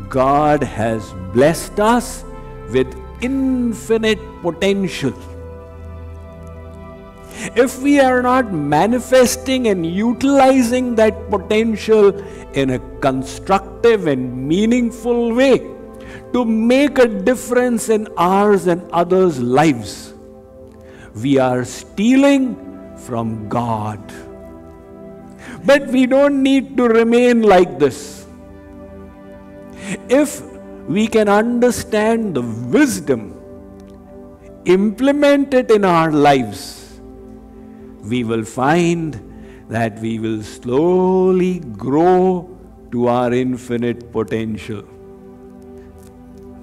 God has blessed us with infinite potential. If we are not manifesting and utilizing that potential in a constructive and meaningful way to make a difference in ours and others' lives, we are stealing from God. But we don't need to remain like this. If we can understand the wisdom, implement it in our lives, we will find that we will slowly grow to our infinite potential.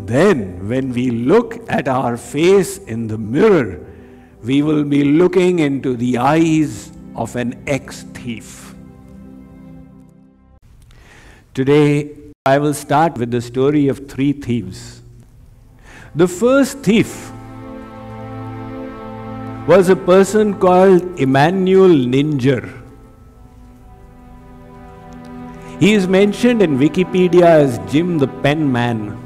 Then, when we look at our face in the mirror, we will be looking into the eyes of an ex-thief. Today, I will start with the story of 3 thieves. The first thief was a person called Emmanuel Ninger. He is mentioned in Wikipedia as Jim the Pen Man.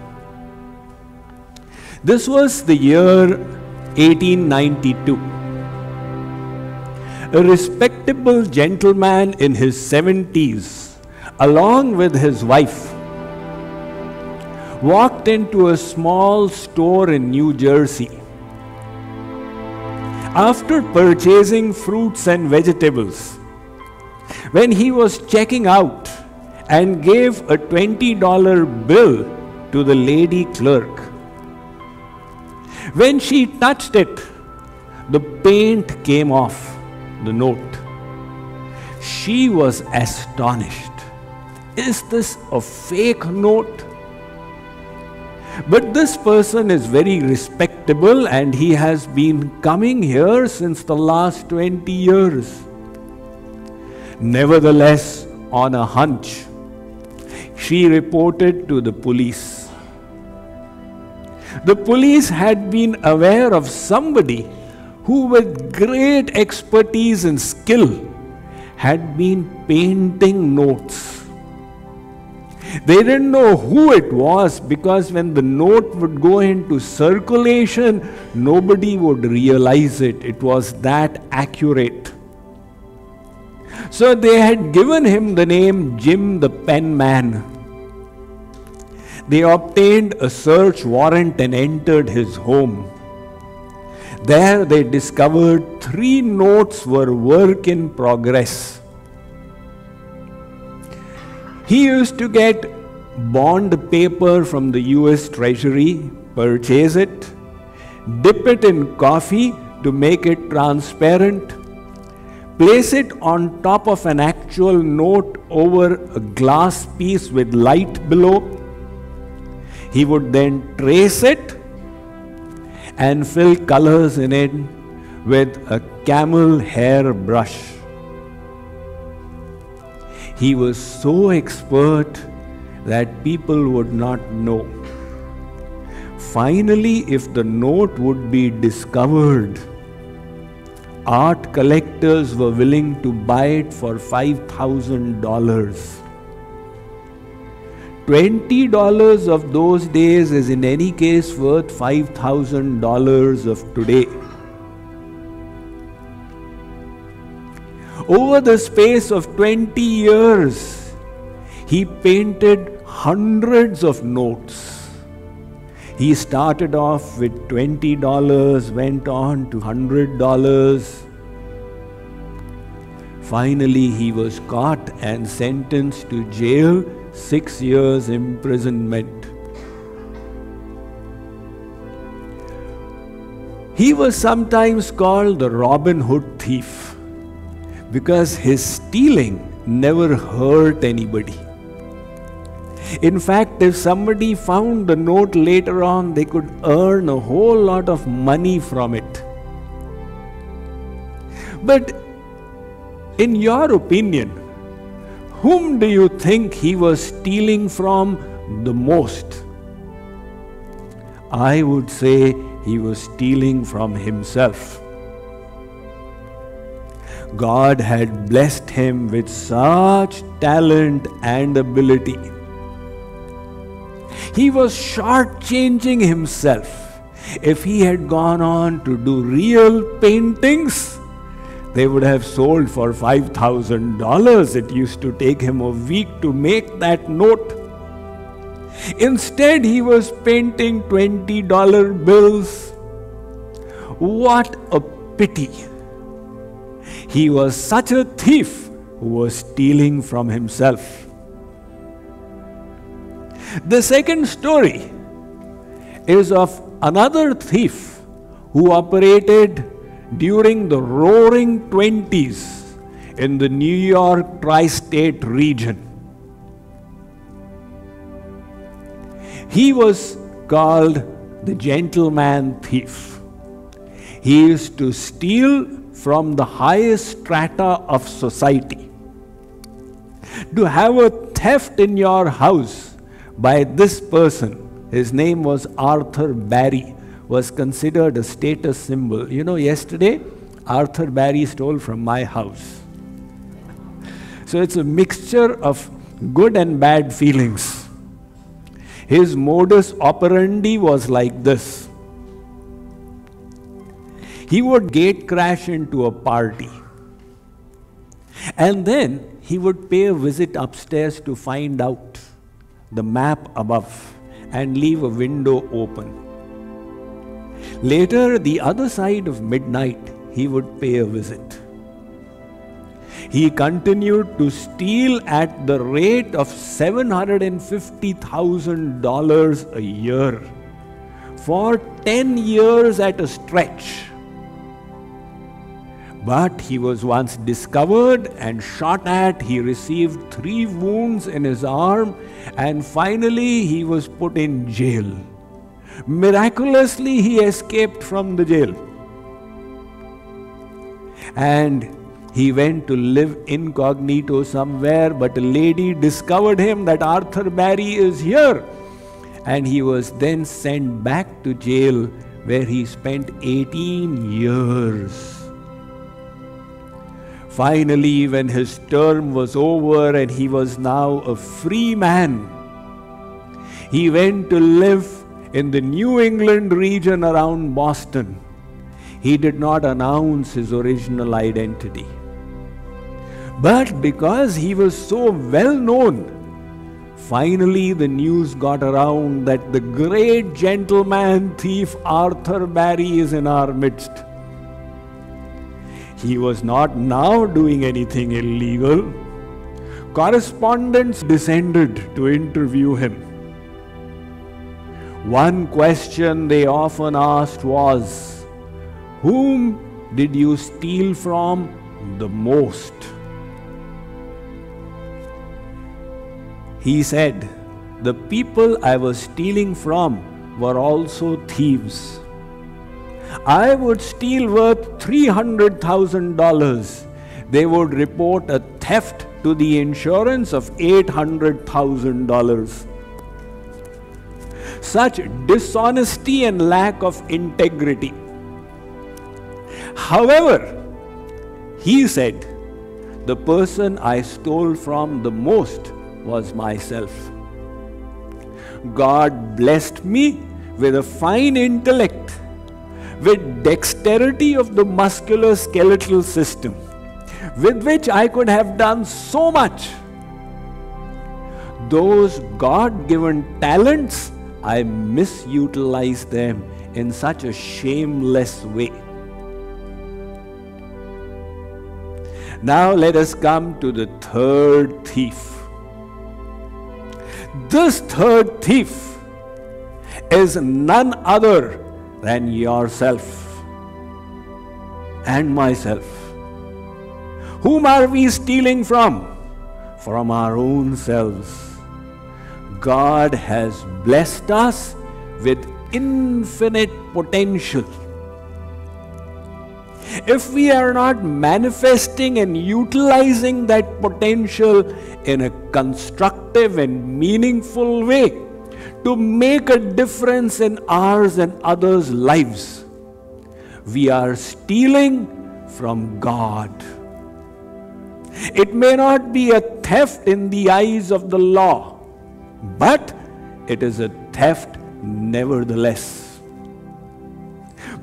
This was the year 1892. A respectable gentleman in his 70s, along with his wife, walked into a small store in New Jersey. After purchasing fruits and vegetables, when he was checking out and gave a $20 bill to the lady clerk, when she touched it, the paint came off the note. She was astonished. Is this a fake note? But this person is very respectable and he has been coming here since the last 20 years. Nevertheless, on a hunch, she reported to the police. The police had been aware of somebody who, with great expertise and skill, had been painting notes. They didn't know who it was because when the note would go into circulation, nobody would realize it. It was that accurate. So they had given him the name Jim the Pen Man. They obtained a search warrant and entered his home. There they discovered 3 notes were work in progress. He used to get bond paper from the US Treasury, purchase it, dip it in coffee to make it transparent, place it on top of an actual note over a glass piece with light below. He would then trace it and fill colors in it with a camel hair brush. He was so expert that people would not know. Finally, if the note would be discovered, art collectors were willing to buy it for $5,000. $20 of those days is in any case worth $5,000 of today. Over the space of 20 years, he painted hundreds of notes. He started off with $20, went on to $100. Finally, he was caught and sentenced to jail, 6 years imprisonment. He was sometimes called the Robin Hood thief because his stealing never hurt anybody. In fact, if somebody found the note later on, they could earn a whole lot of money from it. But in your opinion, whom do you think he was stealing from the most? I would say he was stealing from himself. God had blessed him with such talent and ability. He was shortchanging himself. If he had gone on to do real paintings, they would have sold for $5,000. It used to take him a week to make that note. Instead, he was painting $20 bills. What a pity! He was such a thief who was stealing from himself. The second story is of another thief who operated during the roaring 20s in the New York tri-state region. He was called the gentleman thief. He used to steal from the highest strata of society. To have a theft in your house by this person, his name was Arthur Barry, was considered a status symbol. You know, yesterday, Arthur Barry stole from my house. So it's a mixture of good and bad feelings. His modus operandi was like this. He would gate crash into a party. And then he would pay a visit upstairs to find out the map above and leave a window open. Later, the other side of midnight, he would pay a visit. He continued to steal at the rate of $750,000 a year for 10 years at a stretch. But he was once discovered and shot at. He received 3 wounds in his arm, and finally he was put in jail. Miraculously, he escaped from the jail. And he went to live incognito somewhere, but a lady discovered him that Arthur Barry is here. And he was then sent back to jail, where he spent 18 years. Finally, when his term was over and he was now a free man, he went to live in the New England region around Boston. He did not announce his original identity. But because he was so well known, finally the news got around that the great gentleman thief Arthur Barry is in our midst. He was not now doing anything illegal. Correspondents descended to interview him. One question they often asked was, "Whom did you steal from the most?" He said, "The people I was stealing from were also thieves. I would steal worth $300,000. They would report a theft to the insurance of $800,000. Such dishonesty and lack of integrity. However, he said, the person I stole from the most was myself. God blessed me with a fine intellect, with dexterity of the musculoskeletal system, with which I could have done so much. Those God-given talents, I misutilized them in such a shameless way." Now let us come to the third thief. This third thief is none other than yourself and myself. Whom are we stealing from? From our own selves. God has blessed us with infinite potential. If we are not manifesting and utilizing that potential in a constructive and meaningful way to make a difference in ours and others' lives, we are stealing from God. It may not be a theft in the eyes of the law, but it is a theft nevertheless.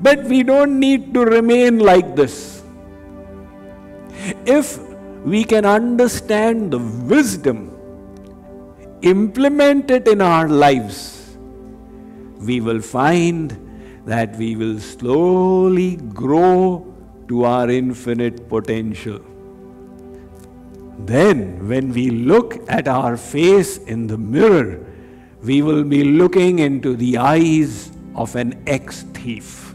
But we don't need to remain like this. If we can understand the wisdom, implement it in our lives, we will find that we will slowly grow to our infinite potential. Then, when we look at our face in the mirror, we will be looking into the eyes of an ex-thief.